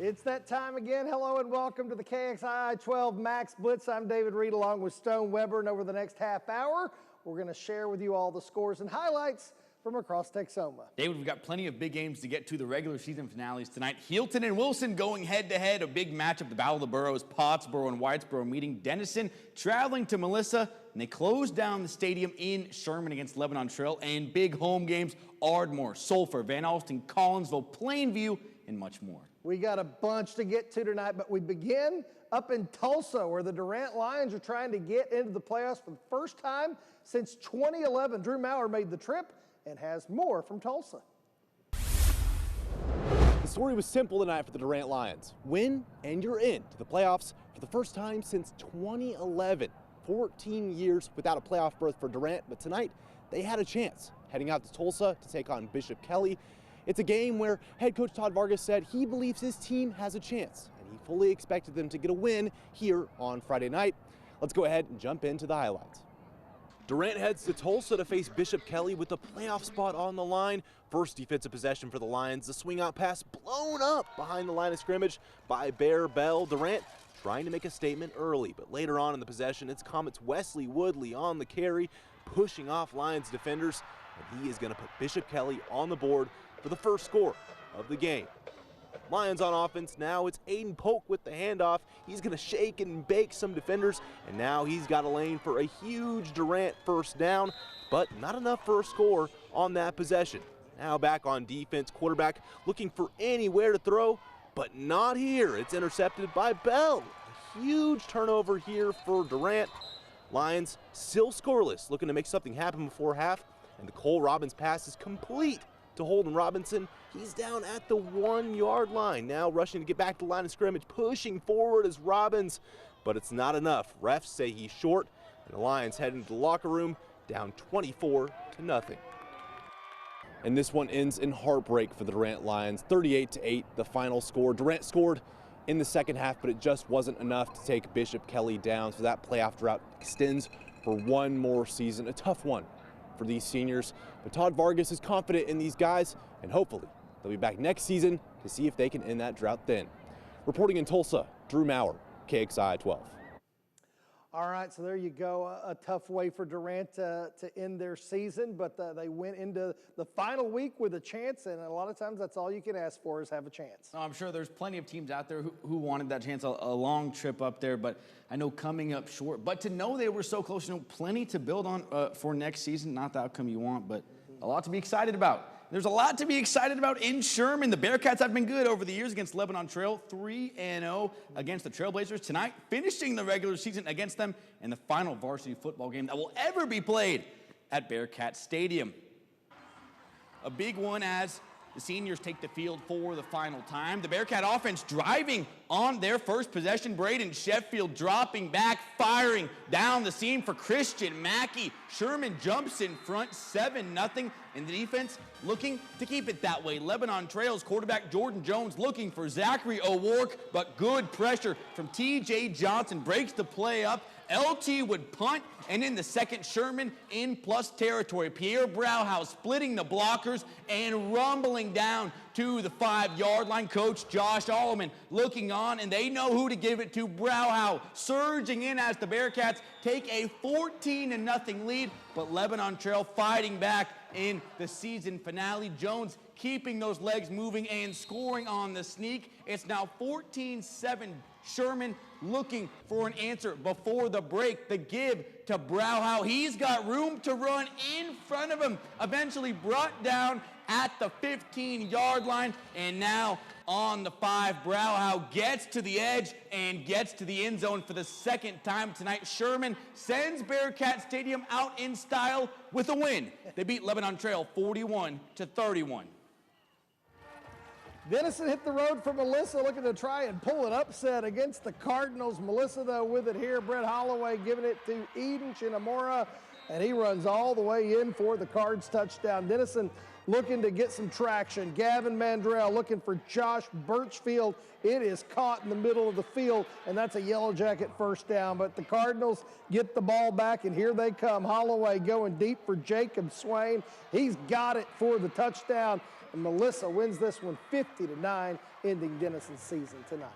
It's that time again. Hello and welcome to the KXII Max Blitz. I'm David Reed along with Stone Weber, and over the next half hour, we're going to share with you all the scores and highlights from across Texoma. David, we've got plenty of big games to get to. The regular season finales tonight. Healton and Wilson going head-to-head. A big matchup, the Battle of the Boroughs. Pottsboro and Whitesboro meeting. Denison traveling to Melissa, and they close down the stadium in Sherman against Lebanon Trail. And big home games, Ardmore, Sulphur, Van Alstyne, Collinsville, Plainview, and much more. We got a bunch to get to tonight, but we begin up in Tulsa, where the Durant Lions are trying to get into the playoffs for the first time since 2011. Drew Maurer made the trip and has more from Tulsa. The story was simple tonight for the Durant Lions. Win and you're in to the playoffs for the first time since 2011. 14 years without a playoff berth for Durant, but tonight they had a chance heading out to Tulsa to take on Bishop Kelly. It's a game where head coach Todd Vargas said he believes his team has a chance, and he fully expected them to get a win here on Friday night. Let's go ahead and jump into the highlights. Durant heads to Tulsa to face Bishop Kelly with a playoff spot on the line. First defensive possession for the Lions, the swing out pass blown up behind the line of scrimmage by Bear Bell. Durant trying to make a statement early, but later on in the possession, it's Comet's Wesley Woodley on the carry, pushing off Lions defenders, and he is going to put Bishop Kelly on the board for the first score of the game. Lions on offense now. It's Aiden Polk with the handoff. He's going to shake and bake some defenders, and now he's got a lane for a huge Durant first down, but not enough for a score on that possession. Now back on defense, quarterback looking for anywhere to throw, but not here. It's intercepted by Bell. A huge turnover here for Durant. Lions still scoreless, looking to make something happen before half, and the Cole Robbins pass is complete to Holden Robinson. He's down at the 1 yard line. Now rushing to get back to the line of scrimmage, pushing forward is Robbins, but it's not enough. Refs say he's short, and the Lions head into the locker room down 24-0. And this one ends in heartbreak for the Durant Lions. 38-8, the final score. Durant scored in the second half, but it just wasn't enough to take Bishop Kelly down, so that playoff drought extends for one more season. A tough one for these seniors, but Todd Vargas is confident in these guys, and hopefully they'll be back next season to see if they can end that drought then. Reporting in Tulsa, Drew Maurer, KXII 12. All right, so there you go. A tough way for Durant to end their season, but they went into the final week with a chance, and a lot of times that's all you can ask for is have a chance. I'm sure there's plenty of teams out there who wanted that chance, a long trip up there, but I know coming up short. But to know they were so close, plenty to build on for next season. Not the outcome you want, but a lot to be excited about. There's a lot to be excited about in Sherman. The Bearcats have been good over the years against Lebanon Trail, 3-0 against the Trailblazers. Tonight, finishing the regular season against them in the final varsity football game that will ever be played at Bearcat Stadium. A big one as the seniors take the field for the final time. The Bearcat offense driving on their first possession. Braden Sheffield dropping back, firing down the seam for Christian Mackey. Sherman jumps in front, 7-0, and the defense looking to keep it that way. Lebanon Trail's quarterback Jordan Jones looking for Zachary O'Rourke, but good pressure from TJ Johnson breaks the play up. LT would punt, and in the second, Sherman in plus territory. Pierre Brauhaus splitting the blockers and rumbling down to the 5 yard line. Coach Josh Alleman looking on, and they know who to give it to. Brauhaus surging in as the Bearcats take a 14-0 lead, but Lebanon Trail fighting back in the season finale. Jones keeping those legs moving and scoring on the sneak. It's now 14-7. Sherman looking for an answer before the break. The give to Brauhaus. He's got room to run in front of him. Eventually brought down at the 15 yard line. And now on the 5, Brauhaus gets to the edge and gets to the end zone for the second time tonight. Sherman sends Bearcat Stadium out in style with a win. They beat Lebanon Trail 41-31. Denison hit the road for Melissa, looking to try and pull an upset against the Cardinals. Melissa, though, with it here. Brett Holloway giving it to Eden Shinamura. and he runs all the way in for the Cards touchdown. Dennison looking to get some traction. Gavin Mandrell looking for Josh Birchfield. It is caught in the middle of the field, and that's a Yellow Jacket first down. But the Cardinals get the ball back, and here they come. Holloway going deep for Jacob Swain. He's got it for the touchdown, and Melissa wins this one 50-9, ending Dennison's season tonight.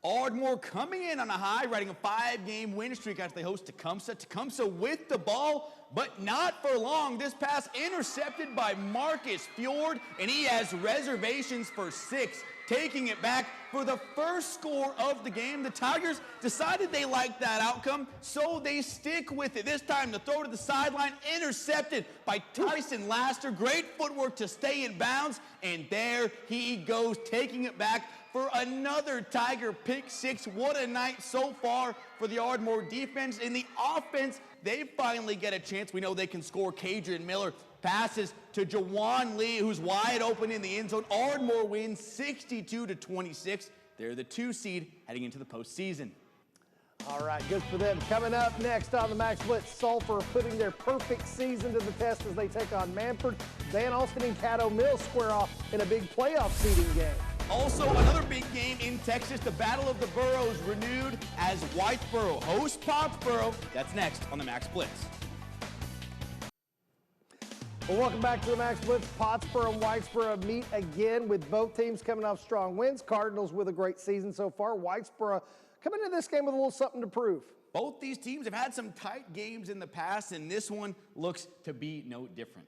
Ardmore coming in on a high, riding a 5-game win streak after they host Tecumseh. Tecumseh with the ball, but not for long. This pass intercepted by Marcus Fjord, and he has reservations for 6. Taking it back for the first score of the game. The Tigers decided they liked that outcome, so they stick with it. This time the throw to the sideline, intercepted by Tyson Laster. Great footwork to stay in bounds, and there he goes, taking it back for another Tiger pick 6. What a night so far for the Ardmore defense. In the offense, they finally get a chance. We know they can score. Cadrian Miller passes to Jawan Lee, who's wide open in the end zone. Ardmore wins 62-26. They're the 2 seed heading into the postseason. All right, good for them. Coming up next on the Max Blitz, Sulphur putting their perfect season to the test as they take on Manford. Van Alstyne and Caddo Mills square off in a big playoff seeding game. Also, another big game in Texas, the Battle of the Boroughs renewed as Whitesboro hosts Pottsboro. That's next on the Max Blitz. Well, welcome back to the Max Blitz. Pottsboro and Whitesboro meet again with both teams coming off strong wins. Cardinals with a great season so far. Whitesboro coming into this game with a little something to prove. Both these teams have had some tight games in the past, and this one looks to be no different.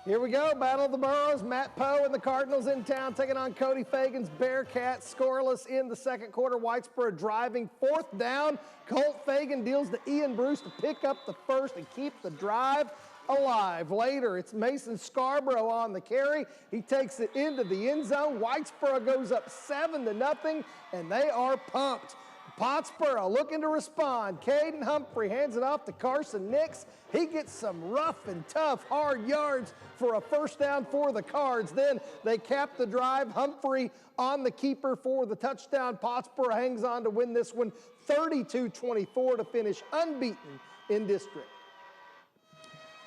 Here we go, Battle of the Boroughs. Matt Poe and the Cardinals in town taking on Cody Fagan's Bearcats. Scoreless in the second quarter. Whitesboro driving, 4th down. Colt Fagan deals to Ian Bruce to pick up the first and keep the drive alive. Later, it's Mason Scarborough on the carry. He takes it into the end zone. Whitesboro goes up 7-0, and they are pumped. Pottsboro looking to respond. Caden Humphrey hands it off to Carson Nix. He gets some rough and tough, hard yards for a first down for the Cards. Then they cap the drive. Humphrey on the keeper for the touchdown. Pottsboro hangs on to win this one 32-24 to finish unbeaten in district.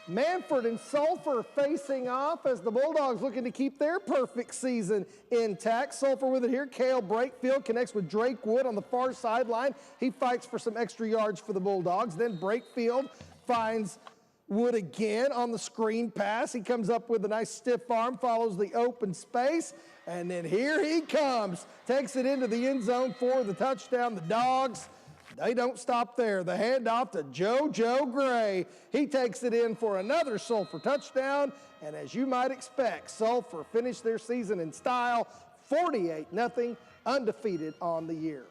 Manford and Sulphur facing off as the Bulldogs looking to keep their perfect season intact. Sulphur with it here. Cale Brakefield connects with Drake Wood on the far sideline. He fights for some extra yards for the Bulldogs. Then Brakefield finds Wood again on the screen pass. He comes up with a nice stiff arm, follows the open space, and then here he comes. Takes it into the end zone for the touchdown. The Dogs, they don't stop there. The handoff to JoJo Gray. He takes it in for another Sulphur touchdown. And as you might expect, Sulphur finished their season in style, 48-0, undefeated on the year.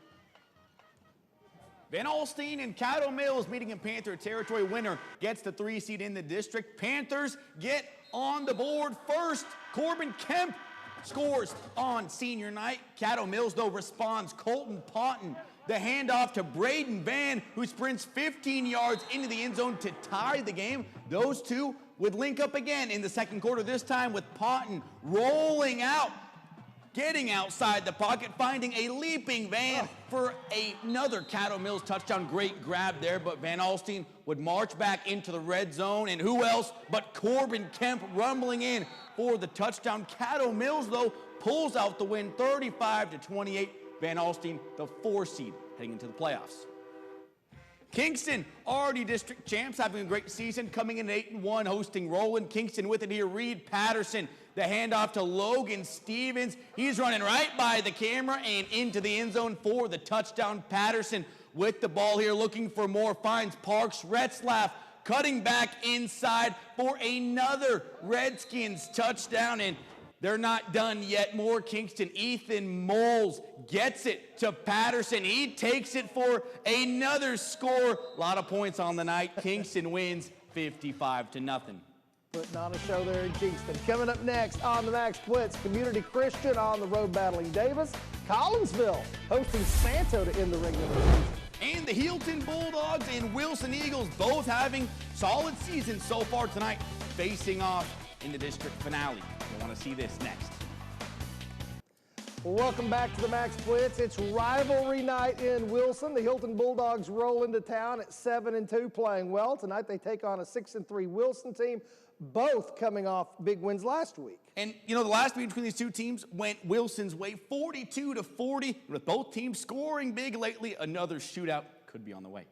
Van Alstyne and Caddo Mills meeting in Panther territory. Winner gets the 3 seed in the district. Panthers get on the board first. Corbin Kemp scores on senior night. Caddo Mills, though, responds. Colton Ponton. The handoff to Braden Van, who sprints 15 yards into the end zone to tie the game. Those two would link up again in the second quarter, this time with Ponton rolling out, getting outside the pocket, finding a leaping Van for another Caddo Mills touchdown. Great grab there, but Van Alstyne would march back into the red zone, and who else but Corbin Kemp rumbling in for the touchdown. Caddo Mills, though, pulls out the win 35-28. Van Alstyne, the 4 seed, heading into the playoffs. Kingston, already district champs, having a great season, coming in 8-1, hosting Roland. Kingston with it here. Reed Patterson, the handoff to Logan Stevens. He's running right by the camera and into the end zone for the touchdown. Patterson with the ball here, looking for more, finds Parks Retzlaff, cutting back inside for another Redskins touchdown, and they're not done yet. More Kingston. Ethan Moles gets it to Patterson. He takes it for another score. A lot of points on the night. Kingston wins 55-0. Putting on a show there in Kingston. Coming up next on the Max Blitz, Community Christian on the road battling Davis. Collinsville hosting Santo to end the regular season. And the Heelton Bulldogs and Wilson Eagles both having solid seasons so far tonight, facing off in the district finale. You'll want to see this next. Welcome back to the Max Blitz. It's rivalry night in Wilson. The Hilton Bulldogs roll into town at 7-2, playing well. Tonight they take on a 6-3 Wilson team, both coming off big wins last week. And, you know, the last meeting between these two teams went Wilson's way, 42-40. With both teams scoring big lately, another shootout could be on the way.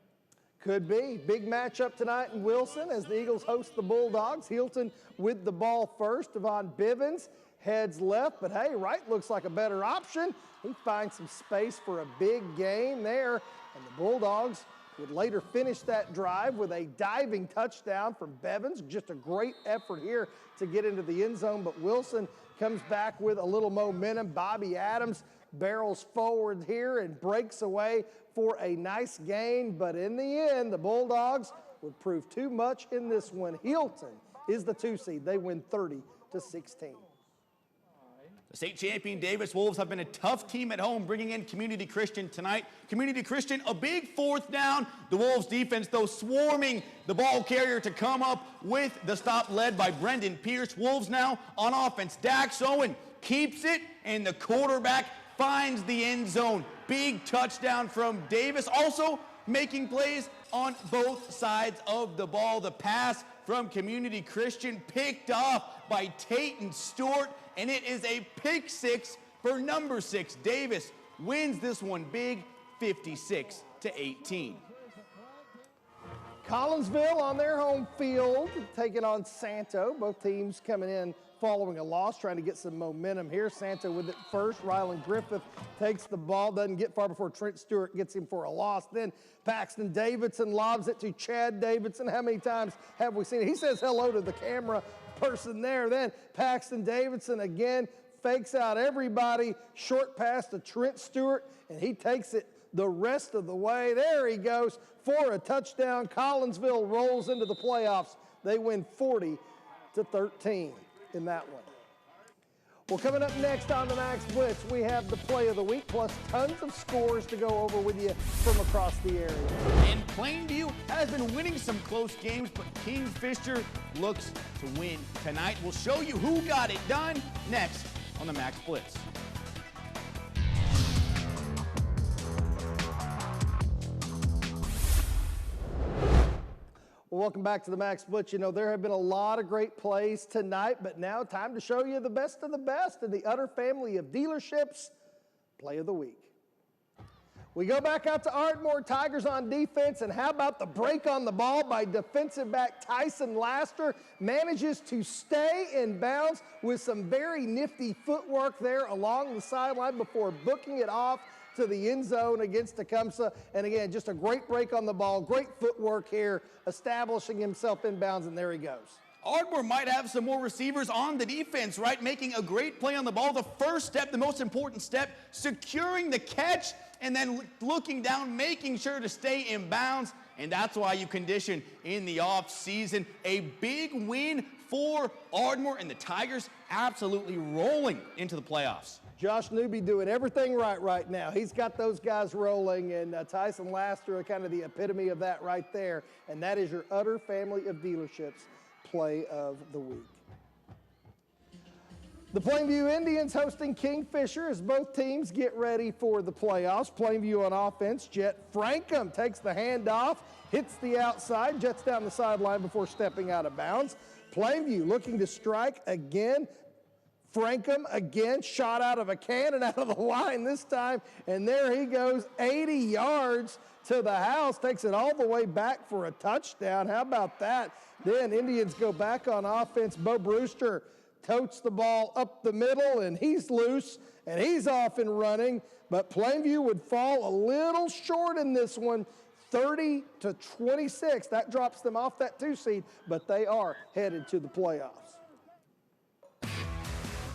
Could be. Big matchup tonight in Wilson as the Eagles host the Bulldogs. Hilton with the ball first. Devon Bivens heads left, but hey, right looks like a better option. He finds some space for a big gain there, and the Bulldogs would later finish that drive with a diving touchdown from Bevins. Just a great effort here to get into the end zone, but Wilson comes back with a little momentum. Bobby Adams barrels forward here and breaks away for a nice gain, but in the end, the Bulldogs would prove too much in this one. Hilton is the 2 seed. They win 30-16. The state champion Davis Wolves have been a tough team at home, bringing in Community Christian tonight. Community Christian, a big 4th down. The Wolves defense, though, swarming the ball carrier to come up with the stop led by Brendan Pierce. Wolves now on offense. Dax Owen keeps it, and the quarterback finds the end zone. Big touchdown from Davis. Also making plays on both sides of the ball. The pass from Community Christian picked off by Tayton Stewart, and it is a pick 6 for number 6. Davis wins this one big, 56-18. Collinsville on their home field taking on Santo. Both teams coming in following a loss, trying to get some momentum here. Santo with it first. Rylan Griffith takes the ball, doesn't get far before Trent Stewart gets him for a loss. Then Paxton Davidson lobs it to Chad Davidson. How many times have we seen it? He says hello to the camera person there. Then Paxton Davidson again fakes out everybody. Short pass to Trent Stewart, and he takes it the rest of the way. There he goes for a touchdown. Collinsville rolls into the playoffs. They win 40-13 in that one. Well, coming up next on the Max Blitz, we have the play of the week, plus tons of scores to go over with you from across the area. And Plainview has been winning some close games, but Kingfisher looks to win tonight. We'll show you who got it done next on the Max Blitz. Well, welcome back to the Max Blitz. You know, there have been a lot of great plays tonight, but now time to show you the best of the best in the Utter family of dealerships. Play of the week. We go back out to Ardmore. Tigers on defense, and how about the break on the ball by defensive back Tyson Laster? Manages to stay in bounds with some very nifty footwork there along the sideline before booking it off to the end zone against Tecumseh. And again, just a great break on the ball, great footwork here, establishing himself in bounds, and there he goes. Ardmore might have some more receivers on the defense, right? Making a great play on the ball. The first step, the most important step, securing the catch, and then looking down, making sure to stay in bounds. And that's why you condition in the off season. A big win for Ardmore, and the Tigers absolutely rolling into the playoffs. Josh Newby doing everything right now. He's got those guys rolling, and Tyson Laster are kind of the epitome of that right there. And that is your Utter family of dealerships play of the week. The Plainview Indians hosting Kingfisher as both teams get ready for the playoffs. Plainview on offense, Jet Frankham takes the handoff, hits the outside, jets down the sideline before stepping out of bounds. Plainview looking to strike again. Frankham again, shot out of a cannon out of the line this time, and there he goes, 80 yards to the house, takes it all the way back for a touchdown. How about that? Then Indians go back on offense. Bo Brewster totes the ball up the middle, and he's loose, and he's off and running, but Plainview would fall a little short in this one, 30-26. That drops them off that 2 seed, but they are headed to the playoffs.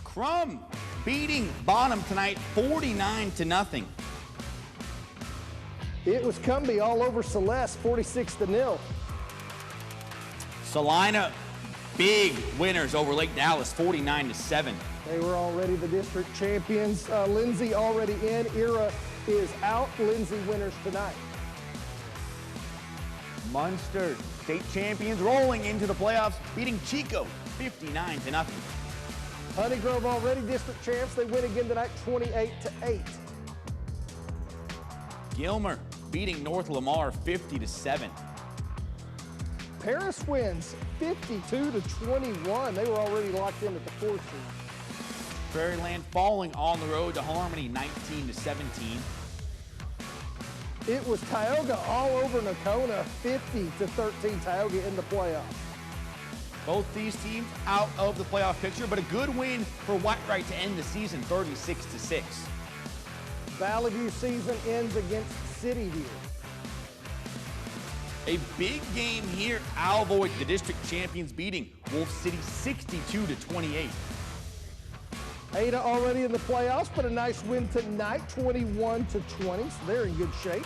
Crum beating Bonham tonight 49-0. It was Cumbie all over Celeste, 46-0. Salina, big winners over Lake Dallas, 49-7. They were already the district champions. Lindsay already in. Era is out. Lindsay winners tonight. Munster, state champions rolling into the playoffs, beating Chico 59-0. Honey Grove already district champs. They win again tonight, 28-8. Gilmer beating North Lamar 50-7. Paris wins 52-21. They were already locked in at the 4th seed. Prairie Land falling on the road to Harmony 19-17. It was Tioga all over Nocona, 50-13 Tioga in the playoffs. Both these teams out of the playoff picture, but a good win for Whitewright to end the season 36-6. Valley View season ends against City View. A big game here. Alvoy, the district champions, beating Wolf City 62-28. Ada already in the playoffs, but a nice win tonight, 21-20, so they're in good shape.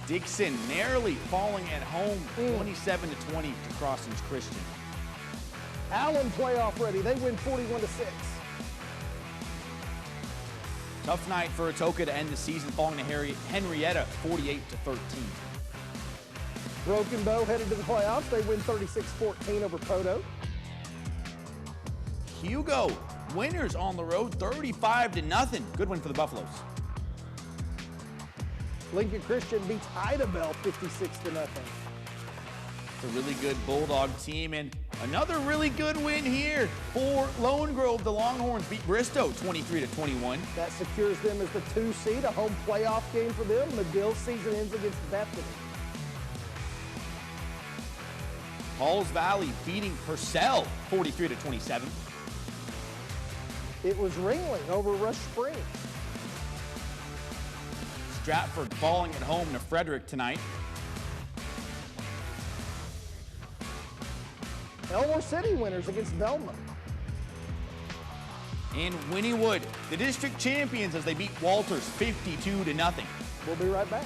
Dixon narrowly falling at home 27-20 to Crossings Christian. Allen playoff ready. They win 41-6. Tough night for Atoka to end the season, falling to Henrietta 48-13. Broken Bow headed to the playoffs. They win 36-14 over Podo. Hugo, winners on the road 35-0. Good win for the Buffaloes. Lincoln Christian beats Idabel 56-0. It's a really good Bulldog team, and another really good win here for Lone Grove. The Longhorns beat Bristow 23-21. That secures them as the 2 seed, a home playoff game for them. Medill season ends against Bethany. Halls Valley beating Purcell 43-27. It was Ringling over Rush Springs. Stratford falling at home to Frederick tonight. Elmore City winners against Velma. And Wynnewood, the district champions, as they beat Walters 52-0. We'll be right back.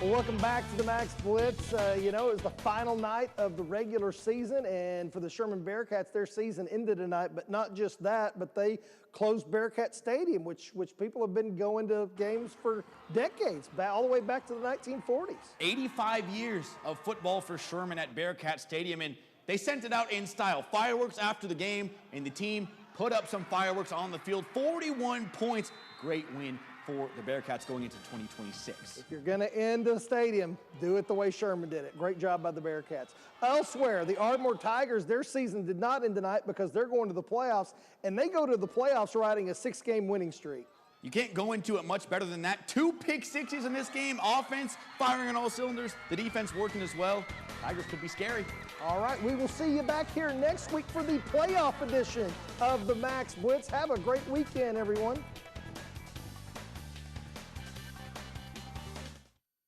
Well, welcome back to the Max Blitz. You know, it was the final night of the regular season, and for the Sherman Bearcats, their season ended tonight. But not just that, but they closed Bearcat Stadium, which people have been going to games for decades, all the way back to the 1940s. 85 years of football for Sherman at Bearcat Stadium, and they sent it out in style. Fireworks after the game, and the team put up some fireworks on the field. 41 points. Great win for the Bearcats going into 2026. If you're going to end the stadium, do it the way Sherman did it. Great job by the Bearcats. Elsewhere, the Ardmore Tigers, their season did not end tonight because they're going to the playoffs, and they go to the playoffs riding a 6-game winning streak. You can't go into it much better than that. 2 pick sixes in this game. Offense firing on all cylinders. The defense working as well. Tigers could be scary. All right, we will see you back here next week for the playoff edition of the Max Blitz. Have a great weekend, everyone.